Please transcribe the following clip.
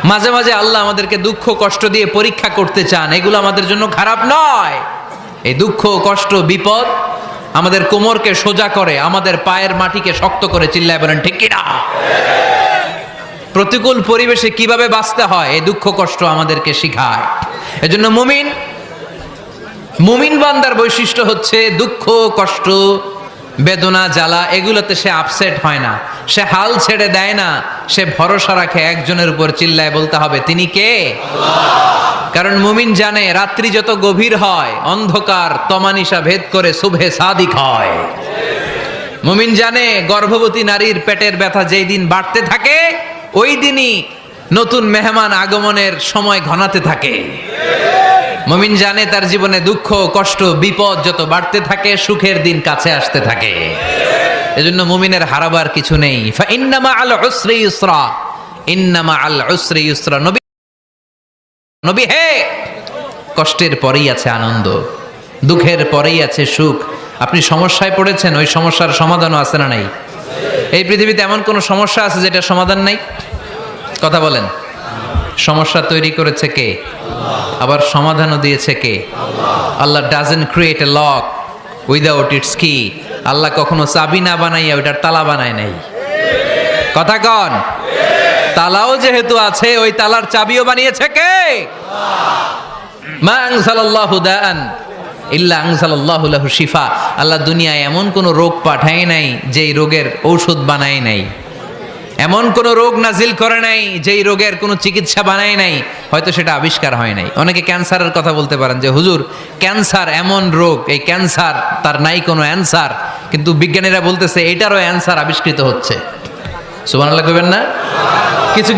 মাঝে মাঝে আল্লাহ আমাদেরকে দুঃখ কষ্ট দিয়ে পরীক্ষা করতে চান, এগুলো আমাদের জন্য খারাপ নয়। এই দুঃখ কষ্ট বিপদ আমাদের কোমরকে সোজা করে, আমাদের পায়ের মাটিকে শক্ত করে। চিল্লায় বলেন ঠিক কিনা? প্রতিকূল পরিবেশে কিভাবে বাঁচতে হয় এই দুঃখ কষ্ট আমাদেরকে শিখায়। এজন্য মুমিন বান্দার বৈশিষ্ট্য হচ্ছে দুঃখ কষ্ট বেদনা জ্বালা এগুলোতে সে আপসেট হয় না, সে হাল ছেড়ে দেয় না, সে ভরসা রাখে একজনের উপর। চিল্লায় বলতে হবে তিনি কে? কারণ মুমিন জানে রাত্রি যত গভীর হয় অন্ধকার তমানিসা ভেদ করে সুবহে সাদিক হয়। মুমিন জানে গর্ভবতী নারীর পেটের ব্যথা যেই দিন বাড়তে থাকে ওই দিনই নতুন মেহমান আগমনের সময় ঘনাতে থাকে। মুমিন জানে তার জীবনে দুঃখ কষ্ট বিপদ যত বাড়তে থাকে সুখের দিন কাছে আসতে থাকে। এজন্য মুমিনের হারাবার কিছু নেই। ফা ইন্নামা আল উসরি ইউসরা, ইন্নামা আল উসরি ইউসরা। নবী হে, কষ্টের পরেই আছে আনন্দ, দুঃখের পরেই আছে সুখ। আপনি সমস্যায় পড়েছেন, ওই সমস্যার সমাধানও আছে না নাই? এই পৃথিবীতে এমন কোন সমস্যা আছে যেটা সমাধান নাই? কথা বলেন। সমস্যা তৈরি করেছে কে? আবার সমাধানও দিয়েছে কে? Allah doesn't create a lock without its key. Allah কখনো চাবি না বানাইয়া ওইটার তালা বানায় নাই। কথা কন। তালাও যেহেতু আছে ওই তালার চাবিও বানিয়েছে কে? মা আনজালাল্লাহু দাআন ইল্লা আনজালাল্লাহু লাহু শিফা। আল্লাহ দুনিয়ায় এমন কোন রোগ পাঠায় নাই যেই রোগের ঔষধ বানায় নাই, এমন কোন রোগ নাজিল করে নাই যেই রোগের কোনো চিকিৎসা বানায় নাই, হয়তো সেটা আবিষ্কার হয় নাই। অনেকে ক্যান্সারের কথা বলতে পারেন যে হুজুর ক্যান্সার এমন রোগ, এই ক্যান্সার তার নাই কোনো অ্যান্সার, কিন্তু বিজ্ঞানীরা বলতেছে এটারও অ্যান্সার আবিষ্কৃত হচ্ছে। সুবহানাল্লাহ কইবেন না? কিছু